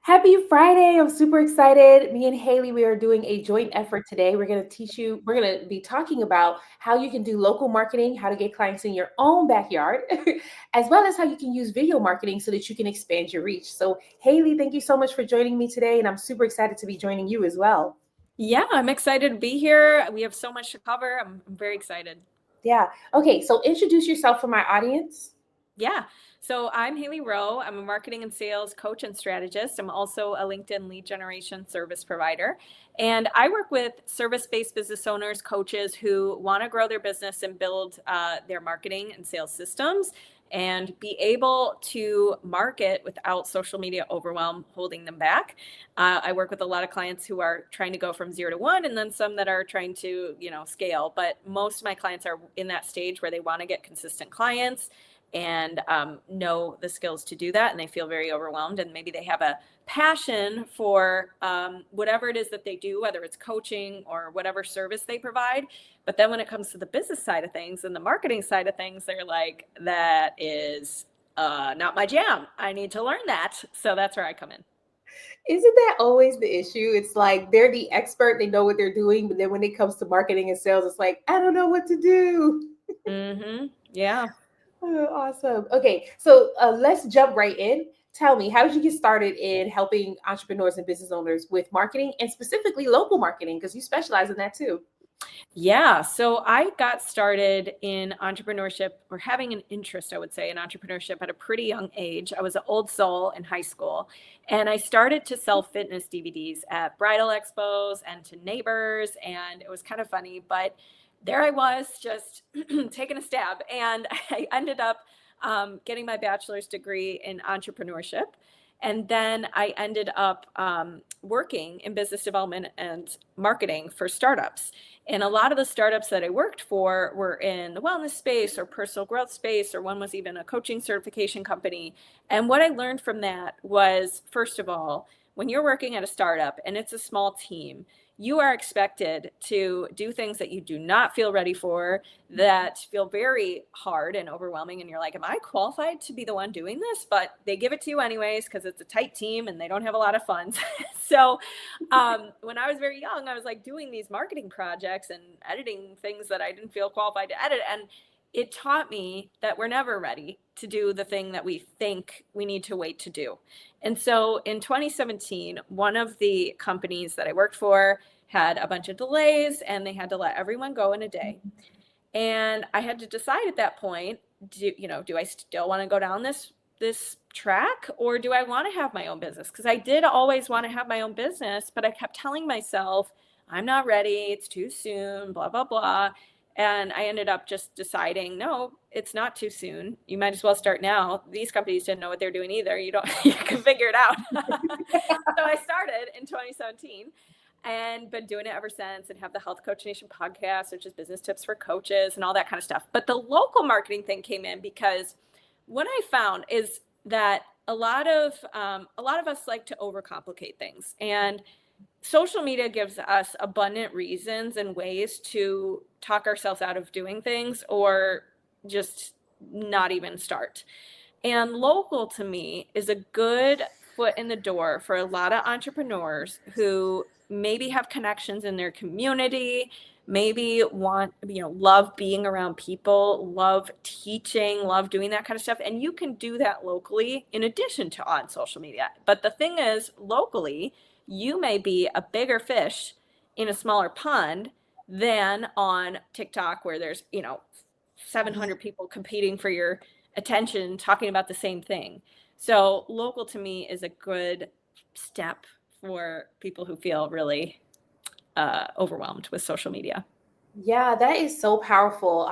Happy Friday. I'm super excited. Me and Haley, we are doing a joint effort today. We're going to be talking about how you can do local marketing, how to get clients in your own backyard, as well as how you can use video marketing so that you can expand your reach. So, Haley, thank you so much for joining me today. And I'm super excited to be joining you as well. Yeah, I'm excited to be here. We have so much to cover. I'm very excited. Yeah. Okay. So, introduce yourself for my audience. Yeah. So I'm Haley Rowe. I'm a marketing and sales coach and strategist. I'm also a LinkedIn lead generation service provider. And I work with service based business owners, coaches who want to grow their business and build their marketing and sales systems and be able to market without social media overwhelm holding them back. I work with a lot of clients who are trying to go from 0 to 1 and then some that are trying to, scale. But most of my clients are in that stage where they want to get consistent clients and know the skills to do that, and they feel very overwhelmed, and maybe they have a passion for whatever it is that they do, whether it's coaching or whatever service they provide. But then when it comes to the business side of things and the marketing side of things, they're like, that is not my jam. I need to learn that. So that's where I come in. Isn't that always the issue? It's like they're the expert, they know what they're doing, but then when it comes to marketing and sales, it's like, I don't know what to do. Yeah. Oh, awesome. Okay, so let's jump right in. Tell me, how did you get started in helping entrepreneurs and business owners with marketing and specifically local marketing? Because you specialize in that too. Yeah. So I got started in entrepreneurship, or having an interest, I would say, in entrepreneurship at a pretty young age. I was an old soul in high school, and I started to sell fitness DVDs at bridal expos and to neighbors. And it was kind of funny, but there I was just taking a stab. And I ended up getting my bachelor's degree in entrepreneurship. And then I ended up working in business development and marketing for startups. And a lot of the startups that I worked for were in the wellness space or personal growth space, or one was even a coaching certification company. And what I learned from that was, first of all, when you're working at a startup and it's a small team, you are expected to do things that you do not feel ready for, that feel very hard and overwhelming. And you're like, am I qualified to be the one doing this? But they give it to you anyways because it's a tight team and they don't have a lot of funds. So when I was very young, I was like doing these marketing projects and editing things that I didn't feel qualified to edit. And it taught me that we're never ready to do the thing that we think we need to wait to do. And so in 2017, one of the companies that I worked for had a bunch of delays and they had to let everyone go in a day. And I had to decide at that point, do I still want to go down this track, or do I want to have my own business? Because I did always want to have my own business, but I kept telling myself, I'm not ready, it's too soon, blah, blah, blah. And I ended up just deciding, no, it's not too soon. You might as well start now. These companies didn't know what they're doing either. You can figure it out. So I started in 2017 and been doing it ever since, and have the Health Coach Nation podcast, which is business tips for coaches and all that kind of stuff. But the local marketing thing came in because what I found is that a lot of us like to overcomplicate things, and social media gives us abundant reasons and ways to talk ourselves out of doing things or just not even start. And local to me is a good foot in the door for a lot of entrepreneurs who maybe have connections in their community, maybe want, love being around people, love teaching, love doing that kind of stuff. And you can do that locally in addition to on social media. But the thing is, locally, you may be a bigger fish in a smaller pond than on TikTok, where there's, 700 people competing for your attention talking about the same thing. So local to me is a good step for people who feel really overwhelmed with social media. Yeah, that is so powerful.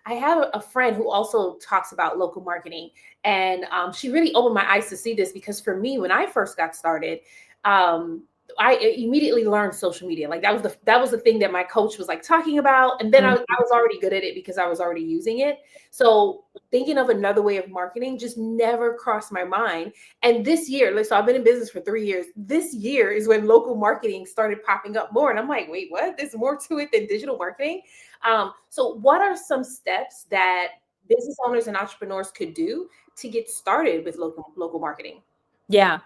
I have a friend who also talks about local marketing, and she really opened my eyes to see this because for me, when I first got started, um, I immediately learned social media. Like that was the thing that my coach was like talking about, and then I was already good at it because I was already using it. So thinking of another way of marketing just never crossed my mind. And this year, like, so I've been in business for 3 years. This year is when local marketing started popping up more. And I'm like, wait, what? There's more to it than digital marketing. So what are some steps that business owners and entrepreneurs could do to get started with local marketing? Yeah.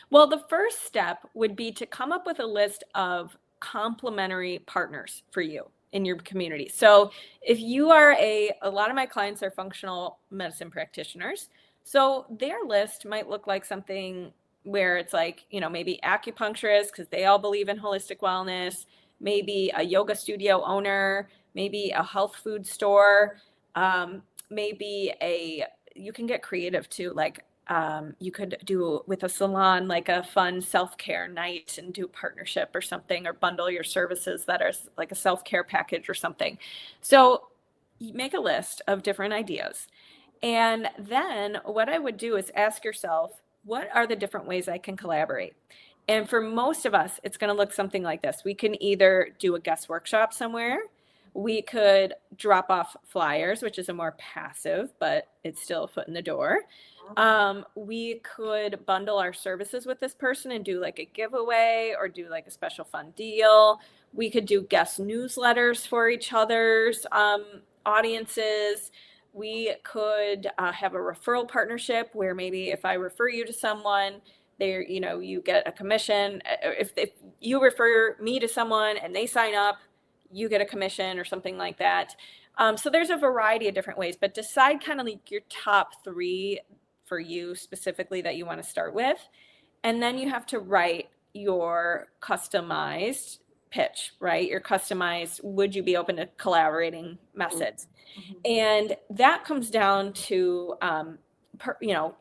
Well, the first step would be to come up with a list of complementary partners for you in your community. So if you are a lot of my clients are functional medicine practitioners. So their list might look like something where it's like, maybe acupuncturists, because they all believe in holistic wellness, maybe a yoga studio owner, maybe a health food store, maybe you can get creative too, like you could do with a salon like a fun self-care night and do a partnership or something, or bundle your services that are like a self-care package or something. So you make a list of different ideas. And then what I would do is ask yourself, what are the different ways I can collaborate? And for most of us, it's going to look something like this. We can either do a guest workshop somewhere. We could drop off flyers, which is a more passive, but it's still a foot in the door. We could bundle our services with this person and do like a giveaway or do like a special fun deal. We could do guest newsletters for each other's audiences. We could have a referral partnership where maybe if I refer you to someone, there, you get a commission. If you refer me to someone and they sign up, you get a commission or something like that. So there's a variety of different ways, but decide kind of like your top 3 for you specifically that you want to start with. And then you have to write your customized pitch, right? Your customized, would you be open to collaborating methods? Mm-hmm. And that comes down to,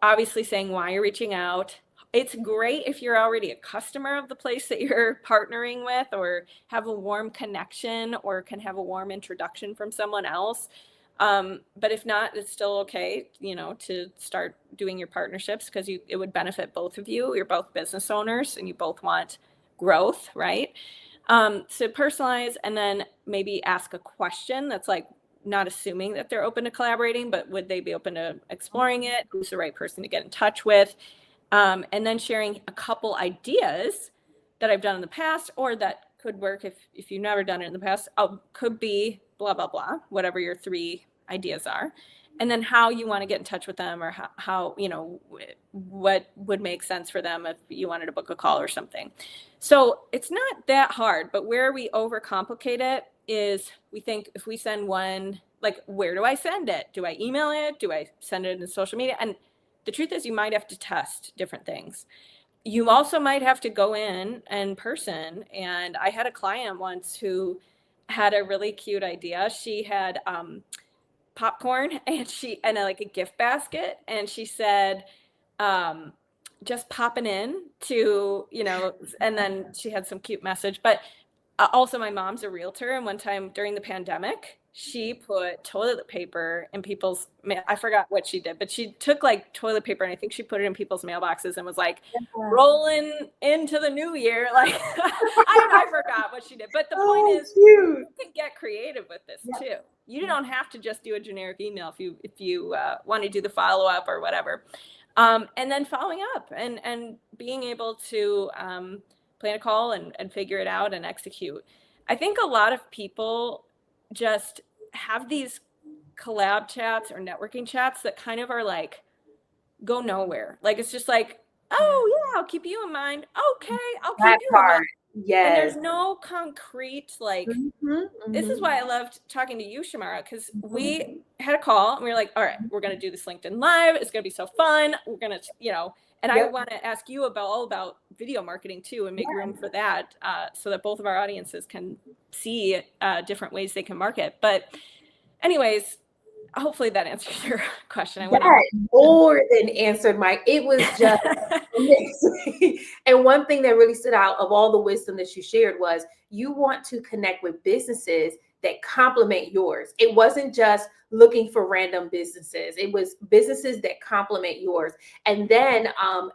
obviously saying why you're reaching out. It's great if you're already a customer of the place that you're partnering with, or have a warm connection, or can have a warm introduction from someone else. But if not, it's still okay, to start doing your partnerships, because it would benefit both of you. You're both business owners and you both want growth, right? So personalize, and then maybe ask a question that's like, not assuming that they're open to collaborating, but would they be open to exploring it? Who's the right person to get in touch with? And then sharing a couple ideas that I've done in the past, or that could work if you've never done it in the past. Could be blah, blah, blah, whatever your 3 ideas are. And then how you want to get in touch with them, or how what would make sense for them if you wanted to book a call or something. So it's not that hard, but where we overcomplicate it is we think if we send one, like, where do I send it? Do I email it? Do I send it in social media? And the truth is, you might have to test different things. You also might have to go in person. And I had a client once who had a really cute idea. She had popcorn and like a gift basket. And she said, just popping in to, and then she had some cute message. But also, my mom's a realtor. And one time during the pandemic, she put toilet paper in people's I forgot what she did, but she took like toilet paper, and I think she put it in people's mailboxes and was like, rolling into the new year. Like, I forgot what she did. But the point is, you can get creative with this too. You don't have to just do a generic email if you want to do the follow-up or whatever. And then following up and being able to plan a call and figure it out and execute. I think a lot of people just have these collab chats or networking chats that kind of are like, go nowhere. Like, it's just like, oh yeah, I'll keep you in mind. Okay, I'll keep you in mind. Yes. And there's no concrete, like, this is why I loved talking to you, Shamara, because we had a call and we were like, all right, we're going to do this LinkedIn Live. It's going to be so fun. We're going to, and I want to ask you all about video marketing too, and make room for that, so that both of our audiences can see different ways they can market. But anyways, hopefully that answers your question. I went on. More than answered, Mike. It was just amazing. And one thing that really stood out of all the wisdom that you shared was you want to connect with businesses that complement yours. It wasn't just looking for random businesses. It was businesses that complement yours. And then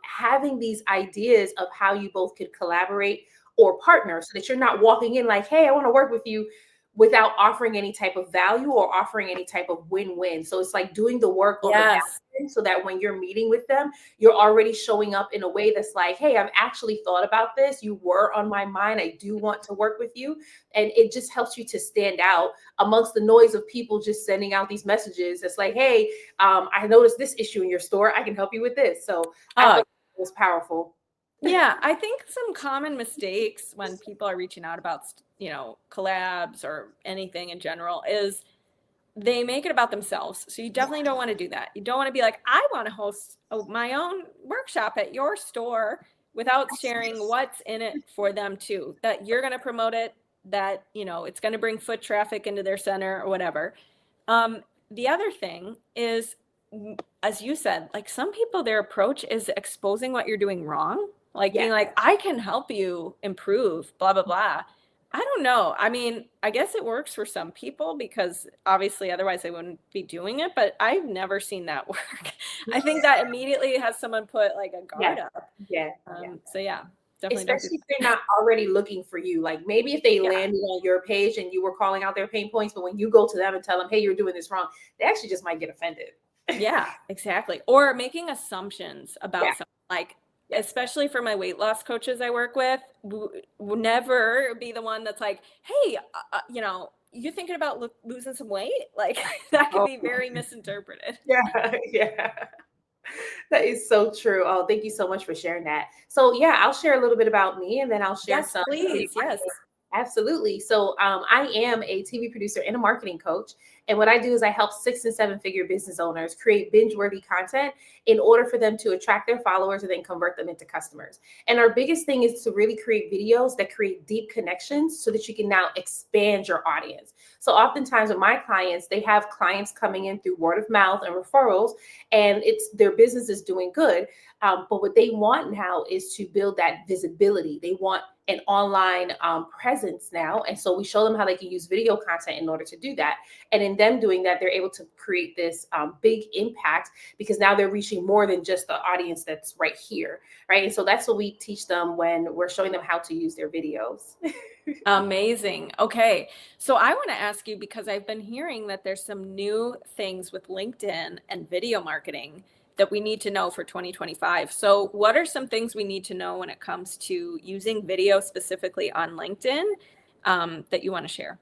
having these ideas of how you both could collaborate or partner, so that you're not walking in like, hey, I want to work with you, without offering any type of value or offering any type of win-win. So it's like doing the work on the back end, so that when you're meeting with them, you're already showing up in a way that's like, hey, I've actually thought about this. You were on my mind. I do want to work with you. And it just helps you to stand out amongst the noise of people just sending out these messages. It's like, hey, I noticed this issue in your store. I can help you with this. So was powerful. Yeah, I think some common mistakes when people are reaching out about, collabs or anything in general is they make it about themselves. So you definitely don't want to do that. You don't want to be like, I want to host my own workshop at your store without sharing what's in it for them too. That you're going to promote it, that, it's going to bring foot traffic into their center or whatever. The other thing is, as you said, like some people, their approach is exposing what you're doing wrong, like being Yeah. like, I can help you improve, blah, blah, blah. I don't know. I mean, I guess it works for some people because obviously otherwise they wouldn't be doing it, but I've never seen that work. I think that immediately has someone put like a guard Yeah. up. Yeah. Yeah. So yeah, definitely don't do Especially if they're not already looking for you. Like maybe if they that. landed on your page and you were calling out their pain points, but when you go to them and tell them, hey, you're doing this wrong, they actually just might get offended. Yeah, exactly. Or making assumptions about Yeah. something, like, Yeah. especially for my weight loss coaches I work with, will never be the one that's like, hey, you thinking about losing some weight? Like that could Oh, be very misinterpreted. yeah. Yeah. That is so true. Oh, thank you so much for sharing that. So yeah, I'll share a little bit about me and then I'll share Yes, some. please. Yes. Absolutely. So I am a TV producer and a marketing coach. And what I do is I help 6 and 7 figure business owners create binge-worthy content in order for them to attract their followers and then convert them into customers. And our biggest thing is to really create videos that create deep connections so that you can now expand your audience. So oftentimes with my clients, they have clients coming in through word of mouth and referrals, and it's their business is doing good. But what they want now is to build that visibility. They want an online presence now. And so we show them how they can use video content in order to do that. And in them doing that, they're able to create this big impact because now they're reaching more than just the audience that's right here. Right. And so that's what we teach them when we're showing them how to use their videos. Amazing. Okay. So I want to ask you, because I've been hearing that there's some new things with LinkedIn and video marketing that we need to know for 2025. So what are some things we need to know when it comes to using video specifically on LinkedIn that you want to share?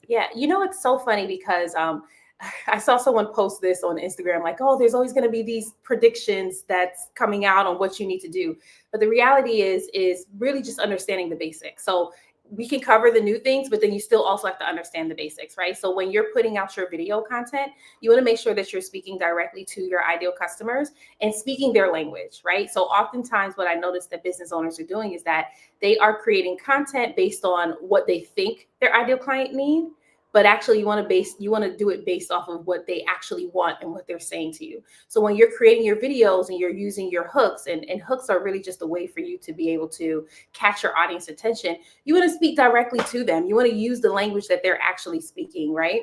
Yeah, it's so funny because I saw someone post this on Instagram, like, oh, there's always going to be these predictions that's coming out on what you need to do. But the reality is really just understanding the basics. So we can cover the new things, but then you still also have to understand the basics, right? So when you're putting out your video content, you want to make sure that you're speaking directly to your ideal customers and speaking their language, right? So oftentimes what I notice that business owners are doing is that they are creating content based on what they think their ideal client needs, but actually you want to do it based off of what they actually want and what they're saying to you. So when you're creating your videos and you're using your hooks, and hooks are really just a way for you to be able to catch your audience attention, you want to speak directly to them. You want to use the language that they're actually speaking, right?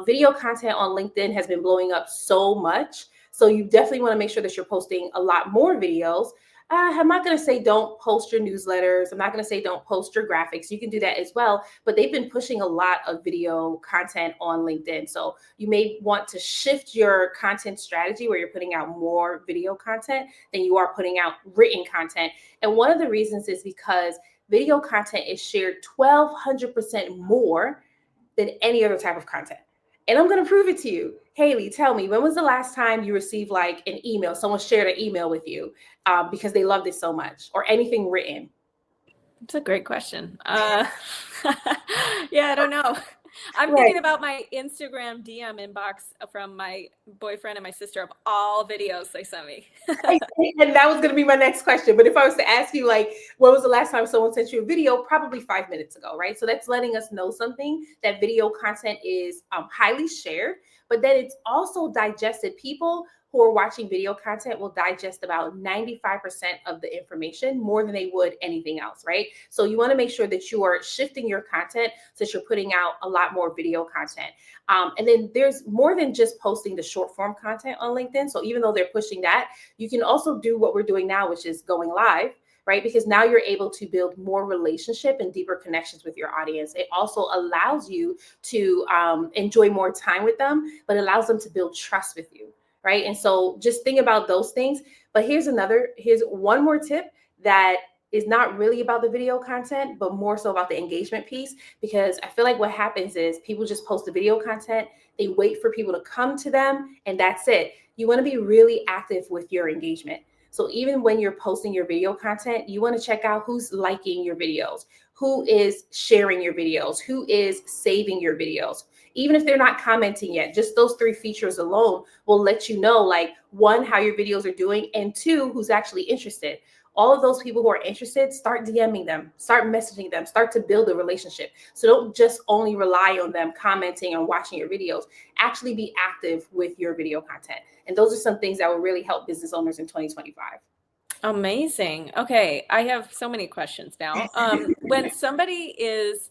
Video content on LinkedIn has been blowing up so much. So you definitely want to make sure that you're posting a lot more videos. I'm not going to say don't post your newsletters. I'm not going to say don't post your graphics. You can do that as well. But they've been pushing a lot of video content on LinkedIn. So you may want to shift your content strategy where you're putting out more video content than you are putting out written content. And one of the reasons is because video content is shared 1,200% more than any other type of content. And I'm going to prove it to you. Haley, tell me, when was the last time you received like an email, someone shared an email with you because they loved it so much, or anything written? It's a great question. Yeah, I don't know. I'm Right. thinking about my Instagram DM inbox from my boyfriend and my sister of all videos they sent me. And that was going to be my next question. But if I was to ask you, like, when was the last time someone sent you a video? Probably 5 minutes ago, right? So that's letting us know something, that video content is highly shared, but then it's also digested. People who are watching video content will digest about 95% of the information more than they would anything else, right? So you want to make sure that you are shifting your content so that you're putting out a lot more video content. And then there's more than just posting the short form content on LinkedIn. So even though they're pushing that, you can also do what we're doing now, which is going live, right? Because now you're able to build more relationship and deeper connections with your audience. It also allows you to enjoy more time with them, but allows them to build trust with you, right? And so just think about those things. But here's one more tip that is not really about the video content, but more so about the engagement piece, because I feel like what happens is people just post the video content, they wait for people to come to them, and that's it. You want to be really active with your engagement. So even when you're posting your video content, you want to check out who's liking your videos, who is sharing your videos, who is saving your videos. Even if they're not commenting yet, just those three features alone will let you know, like, one, how your videos are doing, and two, who's actually interested. All of those people who are interested, start DMing them, start messaging them, start to build a relationship. So don't just only rely on them commenting and watching your videos. Actually be active with your video content. And those are some things that will really help business owners in 2025. Amazing. Okay, I have so many questions now. When somebody is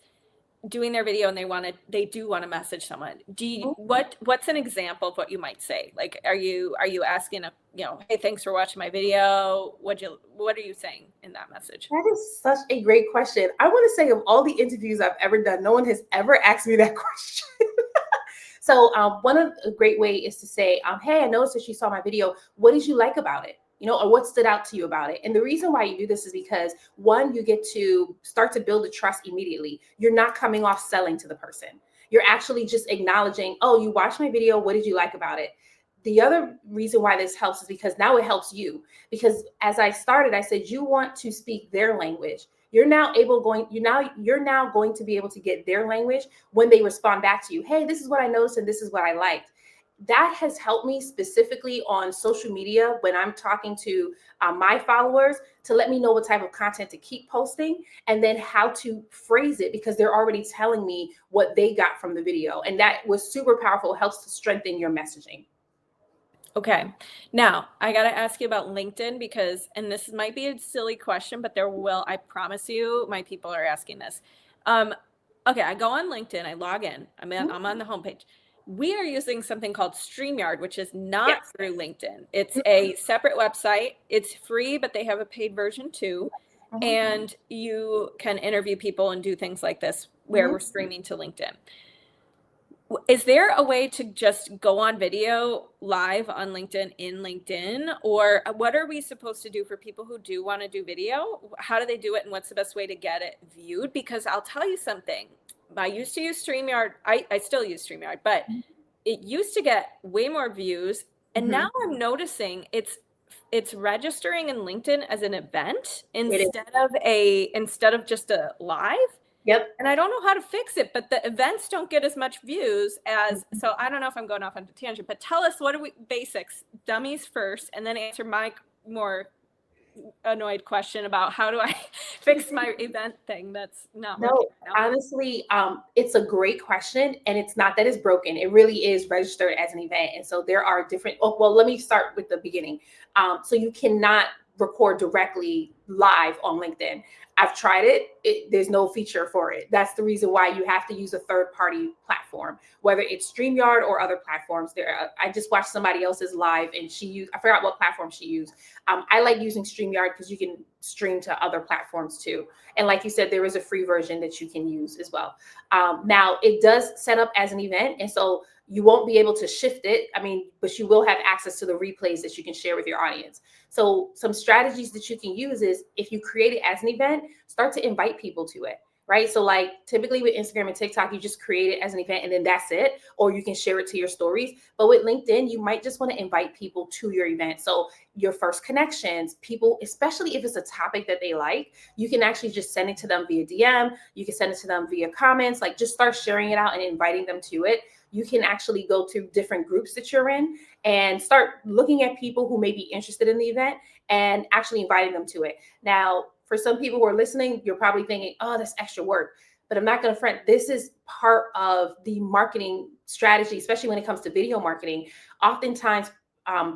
doing their video and they do want to message someone, what's an example of what you might say? Like, are you asking hey, thanks for watching my video? What are you saying in that message? That is such a great question. I want to say, of all the interviews I've ever done, no one has ever asked me that question. So one of a great way is to say, hey, I noticed that you saw my video. What did you like about it? Or what stood out to you about it? And the reason why you do this is because, one, you get to start to build the trust immediately. You're not coming off selling to the person. You're actually just acknowledging, oh, you watched my video. What did you like about it? The other reason why this helps is because now it helps you. Because as I started, I said, you want to speak their language. You're now going to be able to get their language when they respond back to you. Hey, this is what I noticed and this is what I liked. That has helped me specifically on social media when I'm talking to my followers, to let me know what type of content to keep posting and then how to phrase it, because they're already telling me what they got from the video. And that was super powerful. It helps to strengthen your messaging. Okay. Now I got to ask you about LinkedIn and this might be a silly question, but I promise you, my people are asking this. Okay. I go on LinkedIn, I log in, I'm on the homepage. We are using something called StreamYard, which is not through LinkedIn. It's a separate website. It's free, but they have a paid version too. And you can interview people and do things like this where we're streaming to LinkedIn. Is there a way to just go on video live on LinkedIn in LinkedIn? Or what are we supposed to do for people who do want to do video? How do they do it? And what's the best way to get it viewed? Because I'll tell you something. I used to use StreamYard. I still use StreamYard, but it used to get way more views. And now I'm noticing it's registering in LinkedIn as an event instead of just a live. Yep. And I don't know how to fix it, but the events don't get as much views so I don't know if I'm going off on a tangent, but tell us, what are basics, dummies first, and then answer my more annoyed question about how do I fix my event thing that's not working right now. Honestly, it's a great question, and it's not that it's broken. It really is registered as an event. And so there are different, let me start with the beginning. So you cannot record directly live on LinkedIn. I've tried it. There's no feature for it. That's the reason why you have to use a third-party platform, whether it's StreamYard or other platforms. I just watched somebody else's live, and I forgot what platform she used. I like using StreamYard because you can stream to other platforms too. And like you said, there is a free version that you can use as well. Now it does set up as an event, and so you won't be able to shift it. But you will have access to the replays that you can share with your audience. So some strategies that you can use is, if you create it as an event, start to invite people to it, right? So like typically with Instagram and TikTok, you just create it as an event and then that's it, or you can share it to your stories. But with LinkedIn, you might just want to invite people to your event. So your first connections, people, especially if it's a topic that they like, you can actually just send it to them via DM. You can send it to them via comments, like just start sharing it out and inviting them to it. You can actually go to different groups that you're in and start looking at people who may be interested in the event and actually inviting them to it. Now, for some people who are listening, you're probably thinking, oh, that's extra work. But I'm not going to front. This is part of the marketing strategy, especially when it comes to video marketing. Oftentimes,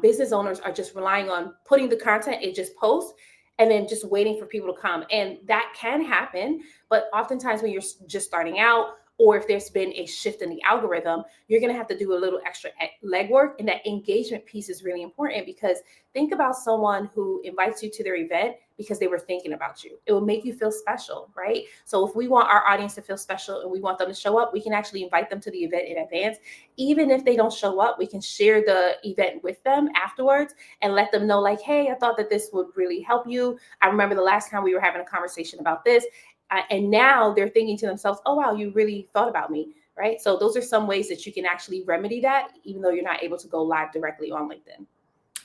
business owners are just relying on putting the content, it just posts, and then just waiting for people to come. And that can happen. But oftentimes when you're just starting out, or if there's been a shift in the algorithm, you're going to have to do a little extra legwork. And that engagement piece is really important, because think about someone who invites you to their event because they were thinking about you. It will make you feel special, right? So if we want our audience to feel special and we want them to show up, we can actually invite them to the event in advance. Even if they don't show up, we can share the event with them afterwards and let them know, like, hey, I thought that this would really help you. I remember the last time we were having a conversation about this. And now they're thinking to themselves, oh, wow, you really thought about me, right? So those are some ways that you can actually remedy that, even though you're not able to go live directly on LinkedIn.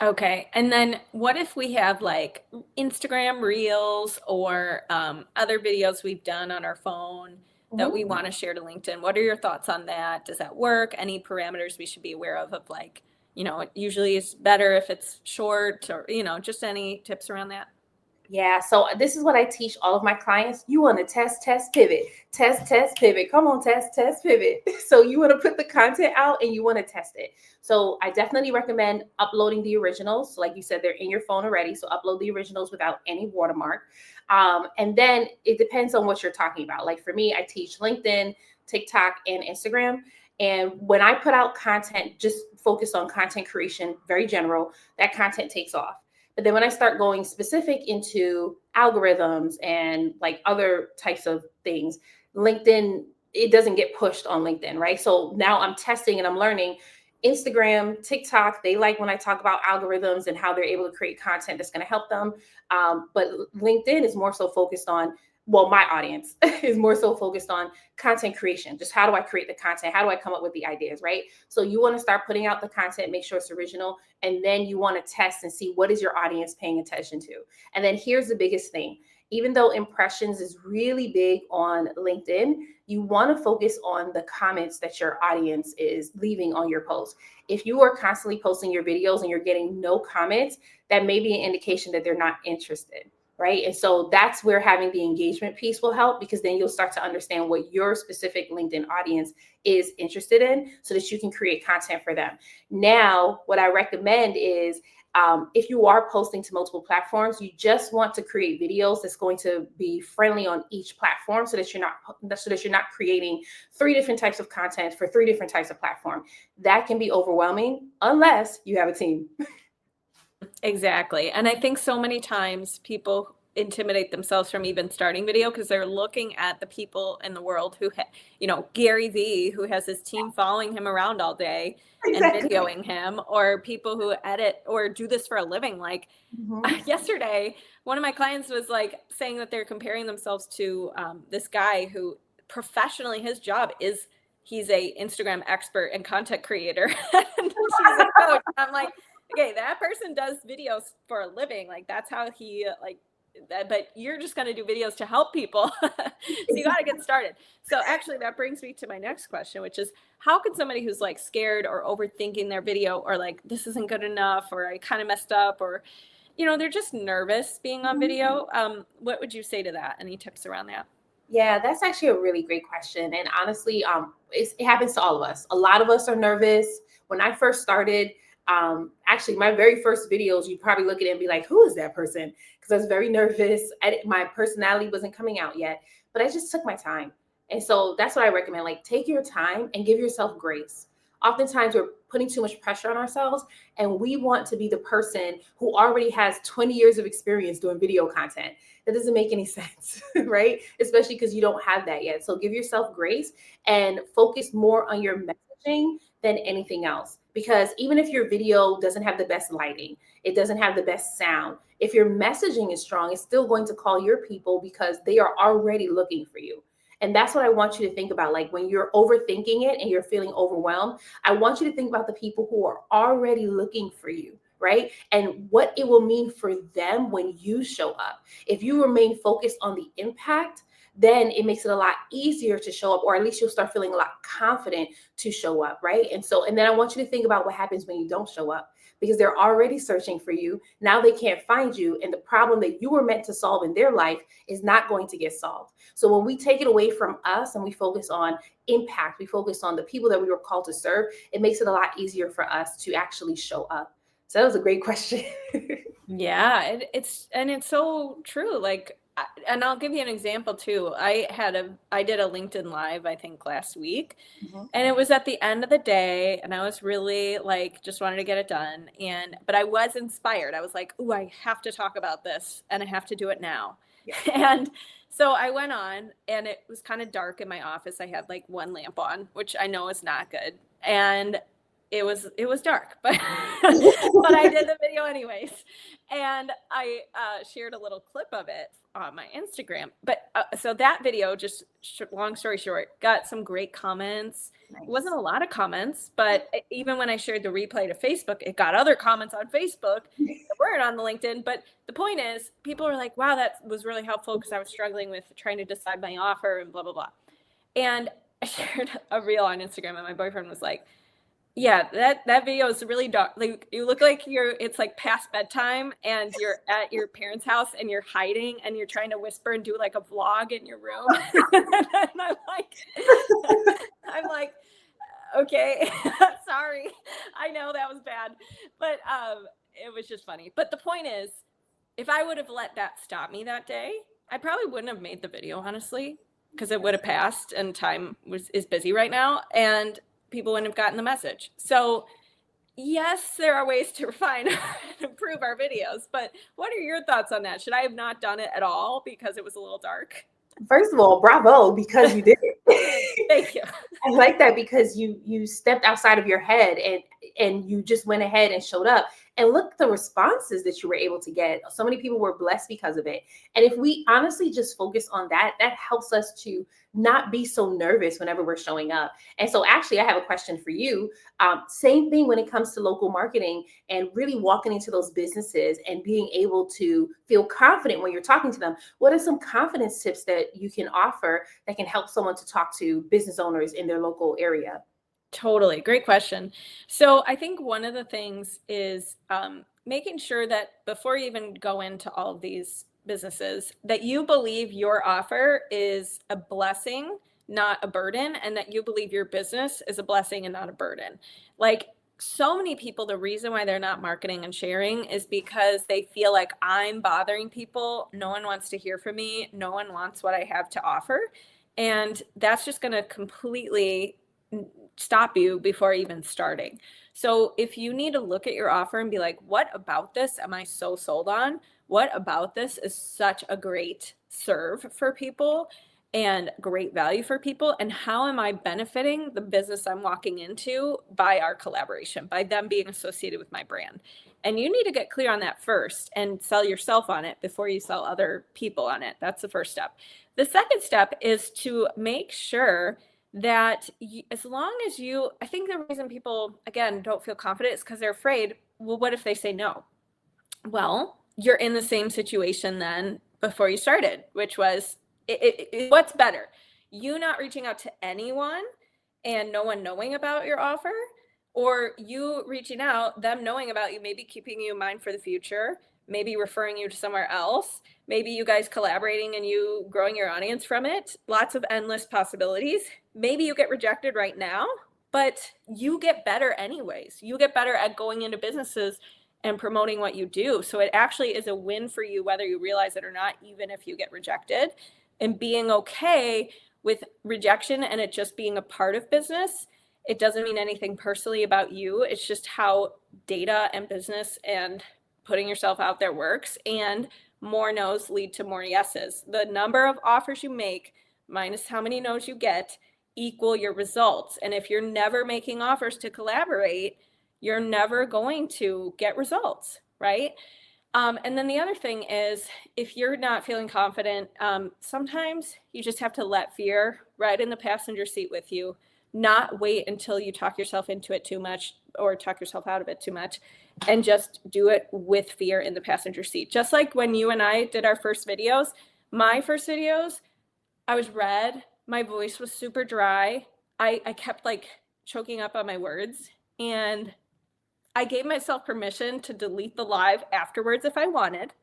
Okay. And then what if we have like Instagram Reels or other videos we've done on our phone that we Mhm. want to share to LinkedIn? What are your thoughts on that? Does that work? Any parameters we should be aware of like, it usually is better if it's short or, just any tips around that? Yeah, so this is what I teach all of my clients. You want to test, pivot, test, pivot. Come on, test, pivot. So you want to put the content out and you want to test it. So I definitely recommend uploading the originals. So like you said, they're in your phone already. So upload the originals without any watermark. And then it depends on what you're talking about. Like for me, I teach LinkedIn, TikTok, and Instagram. And when I put out content, just focus on content creation, very general, that content takes off. But then when I start going specific into algorithms and like other types of things, LinkedIn, it doesn't get pushed on LinkedIn, right? So now I'm testing and I'm learning. Instagram, TikTok, they like when I talk about algorithms and how they're able to create content that's going to help them. But LinkedIn is more so focused on, well, my audience is more so focused on content creation. Just how do I create the content? How do I come up with the ideas, right? So you want to start putting out the content, make sure it's original, and then you want to test and see what is your audience paying attention to. And then here's the biggest thing. Even though impressions is really big on LinkedIn, you want to focus on the comments that your audience is leaving on your post. If you are constantly posting your videos and you're getting no comments, that may be an indication that they're not interested, right? And so that's where having the engagement piece will help, because then you'll start to understand what your specific LinkedIn audience is interested in so that you can create content for them. Now, what I recommend is if you are posting to multiple platforms, you just want to create videos that's going to be friendly on each platform so that you're not creating three different types of content for three different types of platform. That can be overwhelming unless you have a team. Exactly. And I think so many times people intimidate themselves from even starting video because they're looking at the people in the world who, Gary Vee, who has his team following him around all day and Exactly. videoing him, or people who edit or do this for a living. Like Mhm. yesterday, one of my clients was like saying that they're comparing themselves to this guy who professionally, his job is he's a Instagram expert and content creator. And she's a coach. I'm like, okay, that person does videos for a living. Like that's how he like that, but you're just going to do videos to help people. So you got to get started. So actually that brings me to my next question, which is how can somebody who's like scared or overthinking their video or like this isn't good enough or I kind of messed up or they're just nervous being on Mhm. video. What would you say to that? Any tips around that? Yeah, that's actually a really great question. And honestly, it happens to all of us. A lot of us are nervous. When I first started, actually, my very first videos, you'd probably look at it and be like, who is that person? Because I was very nervous. My personality wasn't coming out yet, but I just took my time. And so that's what I recommend. Like, take your time and give yourself grace. Oftentimes, we're putting too much pressure on ourselves, and we want to be the person who already has 20 years of experience doing video content. That doesn't make any sense, right? Especially because you don't have that yet. So give yourself grace and focus more on your messaging than anything else. Because even if your video doesn't have the best lighting, it doesn't have the best sound, if your messaging is strong, it's still going to call your people because they are already looking for you. And that's what I want you to think about. Like when you're overthinking it and you're feeling overwhelmed, I want you to think about the people who are already looking for you, right? And what it will mean for them when you show up. If you remain focused on the impact, then it makes it a lot easier to show up, or at least you'll start feeling a lot confident to show up, right? And then I want you to think about what happens when you don't show up, because they're already searching for you. Now they can't find you, and the problem that you were meant to solve in their life is not going to get solved. So when we take it away from us and we focus on impact, we focus on the people that we were called to serve, it makes it a lot easier for us to actually show up. So that was a great question. Yeah, it's so true. Like, and I'll give you an example too. I did a LinkedIn Live, I think last week, Mhm. and it was at the end of the day, and I was really like just wanted to get it done. But I was inspired. I was like, "Ooh, I have to talk about this, and I have to do it now." Yeah. And so I went on, and it was kind of dark in my office. I had like one lamp on, which I know is not good, and it was dark, but but I did the video anyways. And I shared a little clip of it on my Instagram. But so that video, just long story short, got some great comments. It wasn't a lot of comments, but even when I shared the replay to Facebook, it got other comments on Facebook that weren't on the LinkedIn. But the point is, people were like, wow, that was really helpful because I was struggling with trying to decide my offer and blah, blah, blah. And I shared a reel on Instagram, and my boyfriend was like, yeah, that video is really dark. Like, you look like it's like past bedtime and you're at your parents' house and you're hiding and you're trying to whisper and do like a vlog in your room. And I'm like, okay, sorry. I know that was bad, but it was just funny. But the point is, if I would have let that stop me that day, I probably wouldn't have made the video, honestly, because it would have passed and time is busy right now. And people wouldn't have gotten the message. So yes, there are ways to refine and improve our videos, but what are your thoughts on that? Should I have not done it at all because it was a little dark? First of all, bravo, because you did it. Thank you. I like that, because you stepped outside of your head and you just went ahead and showed up. And look at the responses that you were able to get. So many people were blessed because of it. And if we honestly just focus on that, that helps us to not be so nervous whenever we're showing up. And so actually, I have a question for you. Same thing when it comes to local marketing and really walking into those businesses and being able to feel confident when you're talking to them. What are some confidence tips that you can offer that can help someone to talk to business owners in their local area? Totally. Great question. So I think one of the things is making sure that before you even go into all of these businesses, that you believe your offer is a blessing, not a burden, and that you believe your business is a blessing and not a burden. Like, so many people, the reason why they're not marketing and sharing is because they feel like, I'm bothering people. No one wants to hear from me. No one wants what I have to offer. And that's just going to completely stop you before even starting. So if you need to look at your offer and be like, what about this am I so sold on? What about this is such a great serve for people and great value for people? And how am I benefiting the business I'm walking into by our collaboration, by them being associated with my brand? And you need to get clear on that first and sell yourself on it before you sell other people on it. That's the first step. The second step is to make sure that as long as I think the reason people, again, don't feel confident is because they're afraid, well, what if they say no? Well, you're in the same situation then before you started, which was, what's better? You not reaching out to anyone and no one knowing about your offer, or you reaching out, them knowing about you, maybe keeping you in mind for the future, maybe referring you to somewhere else, maybe you guys collaborating and you growing your audience from it. Lots of endless possibilities. Maybe you get rejected right now, but you get better anyways. You get better at going into businesses and promoting what you do. So it actually is a win for you, whether you realize it or not, even if you get rejected, and being okay with rejection and it just being a part of business. It doesn't mean anything personally about you. It's just how data and business and putting yourself out there works, and more no's lead to more yeses. The number of offers you make minus how many no's you get equal your results. And if you're never making offers to collaborate, you're never going to get results, right? And then the other thing is, if you're not feeling confident, sometimes you just have to let fear ride in the passenger seat with you, not wait until you talk yourself into it too much or talk yourself out of it too much, and just do it with fear in the passenger seat. Just like when you and I did our first videos, my first videos, I was red, my voice was super dry. I kept like choking up on my words, and I gave myself permission to delete the live afterwards if I wanted,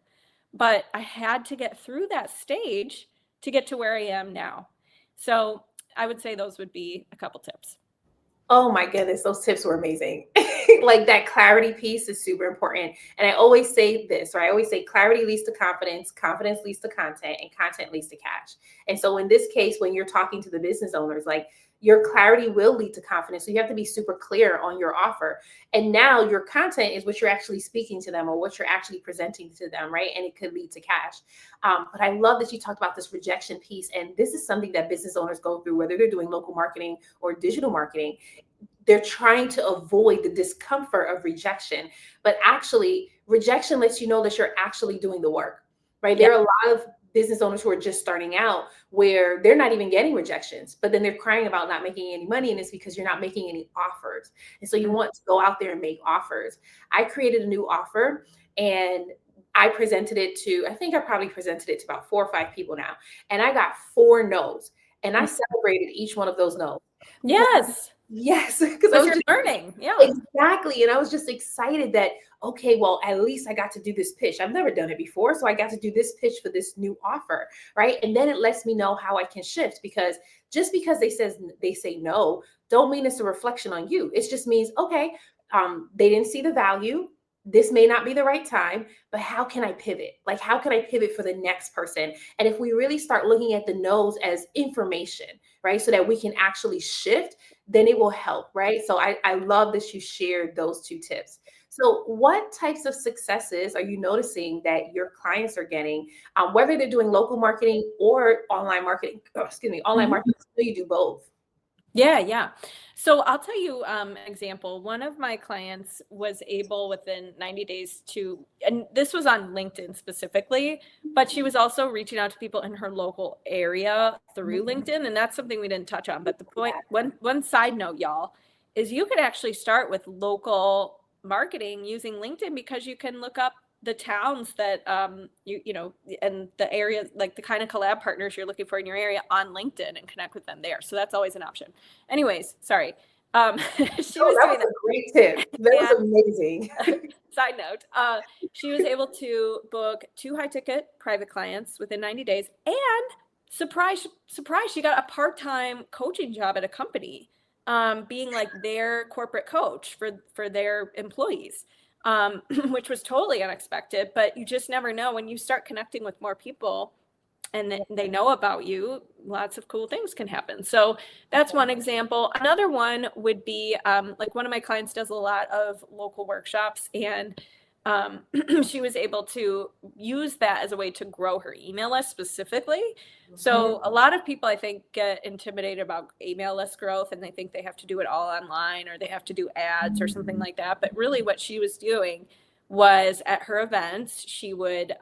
but I had to get through that stage to get to where I am now. So I would say those would be a couple tips. Oh my goodness, those tips were amazing. Like, that clarity piece is super important. And I always say this, or I always say clarity leads to confidence, confidence leads to content, and content leads to cash. And so in this case, when you're talking to the business owners, like, your clarity will lead to confidence. So you have to be super clear on your offer. And now your content is what you're actually speaking to them or what you're actually presenting to them, right? And it could lead to cash. But I love that you talked about this rejection piece. And this is something that business owners go through, whether they're doing local marketing or digital marketing. they're trying to avoid the discomfort of rejection. But actually, rejection lets you know that you're actually doing the work, right? Yeah. There are a lot of business owners who are just starting out where they're not even getting rejections, but then they're crying about not making any money. And it's because you're not making any offers. And so you want to go out there and make offers. I created a new offer and I presented it to, I think I probably presented it to about 4 or 5 people now. And I got 4 no's. And I celebrated each one of those no's. Yes. Yes, because I Because was you're just learning. Yeah. exactly, and I was just excited that, okay, well, at least I got to do this pitch. I've never done it before, so I got to do this pitch for this new offer, right? And then it lets me know how I can shift because just because they say no, don't mean it's a reflection on you. It just means, okay, they didn't see the value. This may not be the right time, but how can I pivot? Like, how can I pivot for the next person? And if we really start looking at the no's as information, right, so that we can actually shift, then it will help, right? So I love that you shared those 2 tips. So, what types of successes are you noticing that your clients are getting, whether they're doing local marketing or online marketing? Excuse me, online Mhm. marketing. So you do both. Yeah. So I'll tell you an example. One of my clients was able within 90 days to, and this was on LinkedIn specifically, but she was also reaching out to people in her local area through LinkedIn. And that's something we didn't touch on. But the point, one side note, y'all, is you could actually start with local marketing using LinkedIn because you can look up the towns that you know and the area, like the kind of collab partners you're looking for in your area on LinkedIn, and connect with them there. So that's always an option. Anyways, sorry. She Oh, was that doing was that. a great tip. That was And amazing. side note, she was able to book 2 high ticket private clients within 90 days, and surprise, she got a part-time coaching job at a company, being like their corporate coach for their employees, which was totally unexpected. But you just never know when you start connecting with more people and they know about you, lots of cool things can happen. So that's one example. Another one would be like one of my clients does a lot of local workshops, and she was able to use that as a way to grow her email list specifically. So a lot of people, I think, get intimidated about email list growth, and they think they have to do it all online or they have to do ads or something like that. But really what she was doing was at her events, she would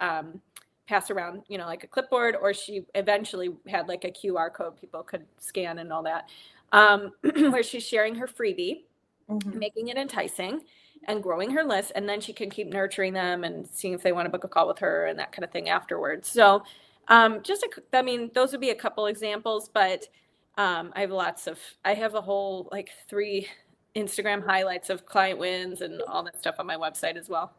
pass around, like a clipboard, or she eventually had like a QR code people could scan and all that, where she's sharing her freebie, making it enticing and growing her list. And then she can keep nurturing them and seeing if they want to book a call with her and that kind of thing afterwards. So those would be a couple examples, but I have a whole like 3 Instagram highlights of client wins and all that stuff on my website as well.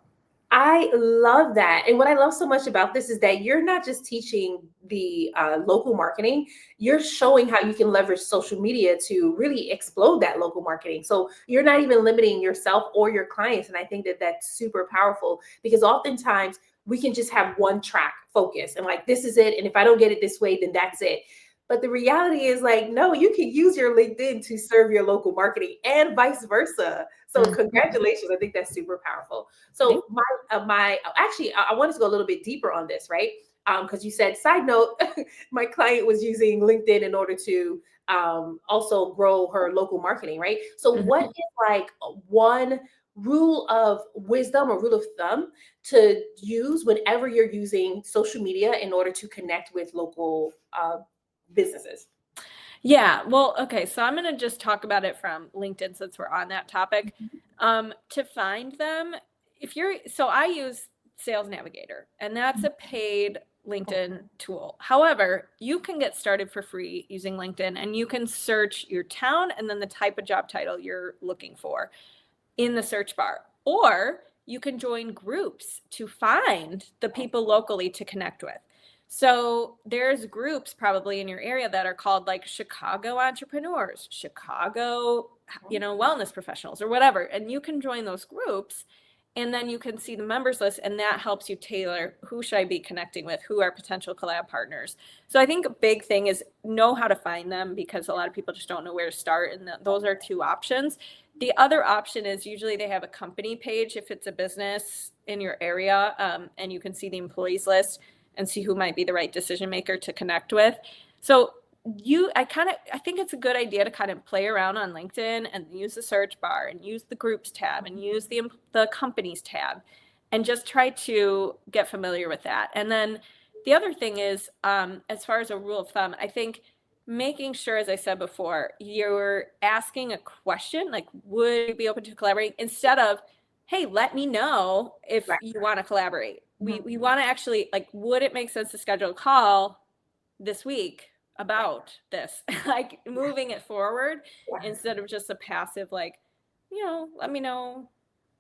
I love that. And what I love so much about this is that you're not just teaching the local marketing, you're showing how you can leverage social media to really explode that local marketing. So you're not even limiting yourself or your clients. And I think that that's super powerful because oftentimes we can just have one track focus and like, this is it. And if I don't get it this way, then that's it. But the reality is like, no, you can use your LinkedIn to serve your local marketing and vice versa. So congratulations. I think that's super powerful. So I wanted to go a little bit deeper on this, right? Because you said, side note, my client was using LinkedIn in order to also grow her local marketing, right? So what is like one rule of wisdom or rule of thumb to use whenever you're using social media in order to connect with local businesses? Yeah, well, okay, so I'm gonna just talk about it from LinkedIn since we're on that topic. To find them, so I use Sales Navigator, and that's a paid LinkedIn tool. However, you can get started for free using LinkedIn, and you can search your town and then the type of job title you're looking for in the search bar. Or you can join groups to find the people locally to connect with. So there's groups probably in your area that are called like Chicago entrepreneurs, Chicago, wellness professionals or whatever. And you can join those groups, and then you can see the members list, and that helps you tailor who should I be connecting with, who are potential collab partners. So I think a big thing is know how to find them, because a lot of people just don't know where to start. And those are 2 options. The other option is usually they have a company page if it's a business in your area, and you can see the employees list and see who might be the right decision maker to connect with. So I think it's a good idea to kind of play around on LinkedIn and use the search bar and use the groups tab and use the companies tab and just try to get familiar with that. And then the other thing is, as far as a rule of thumb, I think making sure, as I said before, you're asking a question like, would you be open to collaborating, instead of, hey, let me know if Right. you want to collaborate. Mhm. We want to actually, like, would it make sense to schedule a call this week about this? Like, moving it forward Yeah. instead of just a passive, like, let me know,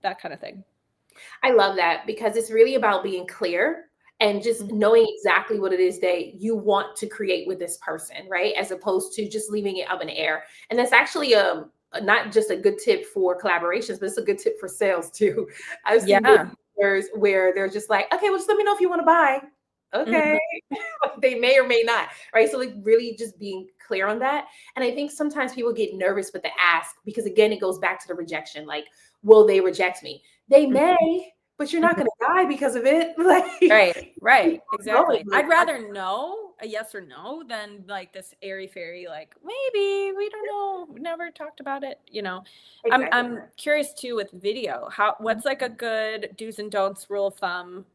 that kind of thing. I love that because it's really about being clear and just Mhm. knowing exactly what it is that you want to create with this person, right? As opposed to just leaving it up in the air. And that's actually not just a good tip for collaborations, but it's a good tip for sales too. I've seen Yeah. businesses where they're just like, okay, well, just let me know if you want to buy. Okay. Mhm. They may or may not, right? So like really just being clear on that. And I think sometimes people get nervous with the ask because again, it goes back to the rejection. Like, will they reject me? They Mhm. may, but you're not Mhm. going to die because of it. Like, Right, keep going. exactly. Like, I'd rather know a yes or no than like this airy fairy, like, maybe, we don't know, we never talked about it. exactly. I'm curious too with video. What's like a good do's and don'ts rule of thumb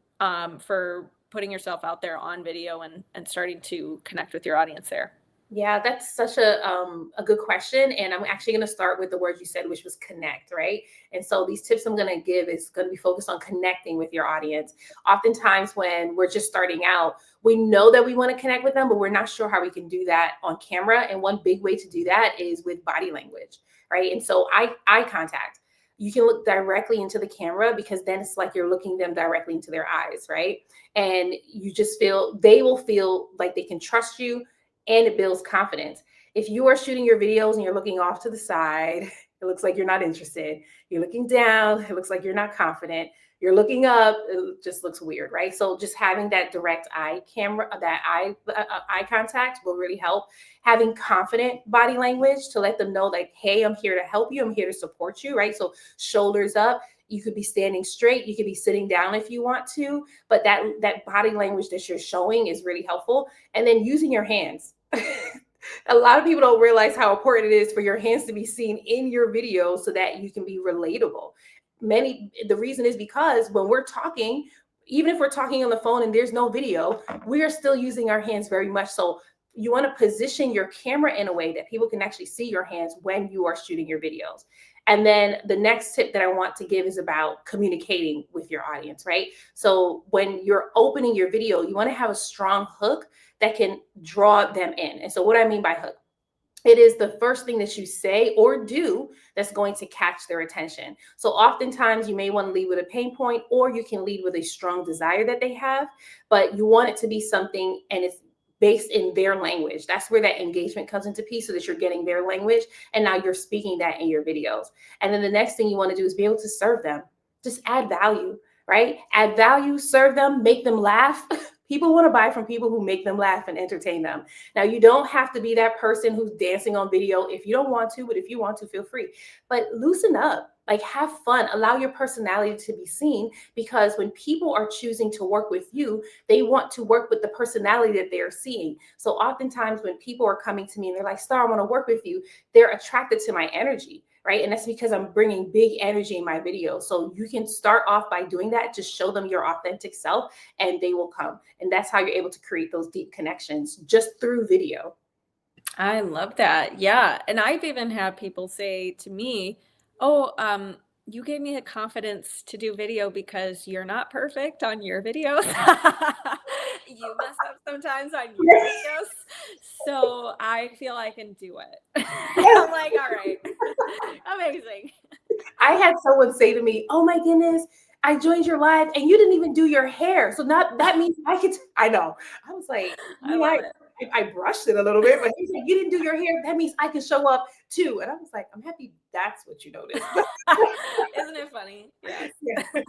for putting yourself out there on video and starting to connect with your audience there? Yeah, that's such a good question, and I'm actually going to start with the word you said, which was connect, right? And so these tips I'm going to give is going to be focused on connecting with your audience. Oftentimes, when we're just starting out, we know that we want to connect with them, but we're not sure how we can do that on camera. And one big way to do that is with body language, right? And so eye contact. You can look directly into the camera because then it's like you're looking them directly into their eyes, right? And you just feel they will feel like they can trust you and it builds confidence. If you are shooting your videos and you're looking off to the side, it looks like you're not interested. You're looking down, it looks like you're not confident. You're looking up, it just looks weird, right? So just having that direct eye camera, that eye contact will really help. Having confident body language to let them know, like, hey, I'm here to help you. I'm here to support you, right? So shoulders up. You could be standing straight. You could be sitting down if you want to, but that body language that you're showing is really helpful. And then using your hands. A lot of people don't realize how important it is for your hands to be seen in your video so that you can be relatable. The reason is because when we're talking, even if we're talking on the phone and there's no video, we are still using our hands very much. So you want to position your camera in a way that people can actually see your hands when you are shooting your videos. And then the next tip that I want to give is about communicating with your audience, right? So when you're opening your video, you want to have a strong hook that can draw them in. And so, what I mean by hook, it is the first thing that you say or do that's going to catch their attention. So, oftentimes, you may want to lead with a pain point, or you can lead with a strong desire that they have, but you want it to be something and it's based in their language. That's where that engagement comes into piece so that you're getting their language and now you're speaking that in your videos. And then the next thing you want to do is be able to serve them. Just add value, right? Add value, serve them, make them laugh. People want to buy from people who make them laugh and entertain them. Now, you don't have to be that person who's dancing on video if you don't want to, but if you want to, feel free. But loosen up, like have fun, allow your personality to be seen because when people are choosing to work with you, they want to work with the personality that they're seeing. So oftentimes when people are coming to me and they're like, Star, I want to work with you, they're attracted to my energy. Right. And that's because I'm bringing big energy in my video. So you can start off by doing that. Just show them your authentic self and they will come. And that's how you're able to create those deep connections just through video. I love that. Yeah. And I've even had people say to me, "Oh, you gave me the confidence to do video because you're not perfect on your videos. You mess up sometimes on your videos. So I feel I can do it." Yes. I'm like, all right. Amazing. I had someone say to me, "Oh my goodness, I joined your live and you didn't even do your hair. So not that means I could." I know. I was like, I yeah, love it. I brushed it a little bit, but he said, "You didn't do your hair. That means I can show up too." And I was like, I'm happy that's what you noticed. Isn't it funny? Yes. Yeah, Uh,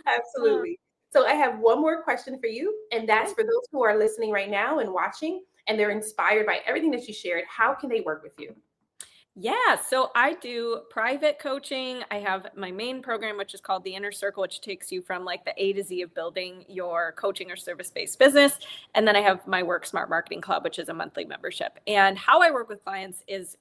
absolutely. So I have one more question for you, and that's okay. for those who are listening right now and watching, and they're inspired by everything that you shared. How can they work with you? Yeah, so I do private coaching. I have my main program, which is called the Inner Circle, which takes you from like the A to Z of building your coaching or service-based business. And then I have my Work Smart Marketing Club, which is a monthly membership. And how I work with clients is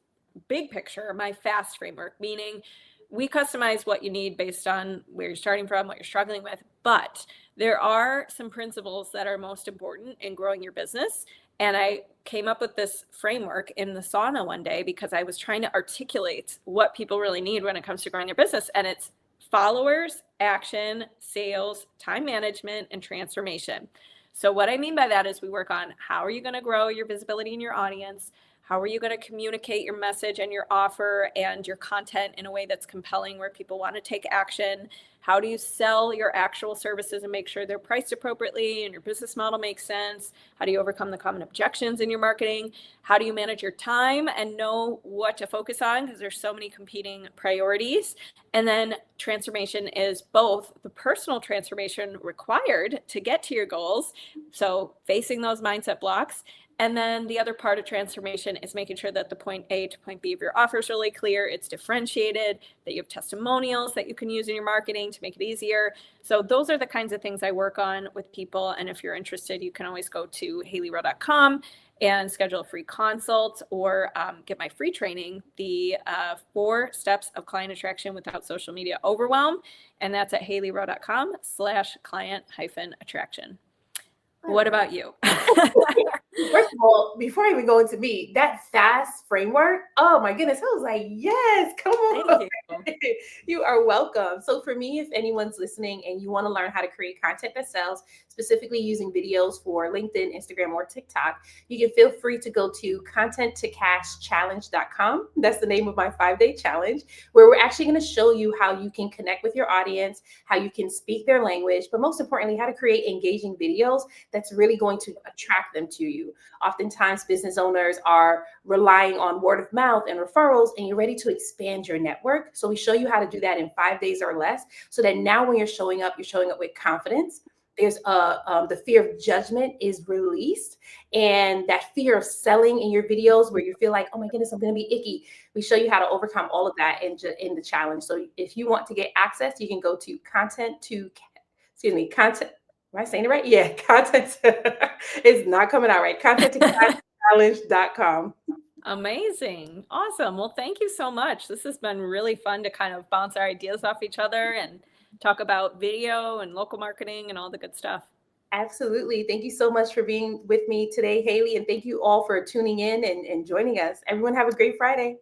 big picture, my FAST framework, meaning we customize what you need based on where you're starting from, what you're struggling with. But there are some principles that are most important in growing your business. And I came up with this framework in the sauna one day because I was trying to articulate what people really need when it comes to growing their business. And it's followers, action, sales, time management, and transformation. So, what I mean by that is we work on how are you going to grow your visibility in your audience? How are you going to communicate your message and your offer and your content in a way that's compelling where people want to take action? How do you sell your actual services and make sure they're priced appropriately and your business model makes sense? How do you overcome the common objections in your marketing? How do you manage your time and know what to focus on? Because there's so many competing priorities. And then transformation is both the personal transformation required to get to your goals. So facing those mindset blocks. And then the other part of transformation is making sure that the point A to point B of your offer is really clear, it's differentiated, that you have testimonials that you can use in your marketing to make it easier. So those are the kinds of things I work on with people. And if you're interested, you can always go to haleyrowe.com and schedule a free consult or get my free training, the 4 steps of client attraction without social media overwhelm. And that's at haleyrowe.com/client-attraction. What about you? First of all, before I even go into me, that FAST framework, oh my goodness, I was like, yes, come on. Thank you. You are welcome. So for me, if anyone's listening and you want to learn how to create content that sells, specifically using videos for LinkedIn, Instagram, or TikTok, you can feel free to go to content2cashchallenge.com. That's the name of my 5-day challenge, where we're actually going to show you how you can connect with your audience, how you can speak their language, but most importantly, how to create engaging videos that's really going to attract them to you. Oftentimes, business owners are relying on word of mouth and referrals, and you're ready to expand your network. So we show you how to do that in 5 days or less, so that now when you're showing up with confidence. There's the fear of judgment is released, and that fear of selling in your videos where you feel like, oh my goodness, I'm going to be icky. We show you how to overcome all of that in the challenge. So if you want to get access, you can go to content. Am I saying it right? Yeah, content. It's not coming out right. Content2cashchallenge.com. Amazing. Awesome. Well, thank you so much. This has been really fun to kind of bounce our ideas off each other and talk about video and local marketing and all the good stuff. Absolutely. Thank you so much for being with me today, Haley. And thank you all for tuning in and joining us. Everyone have a great Friday.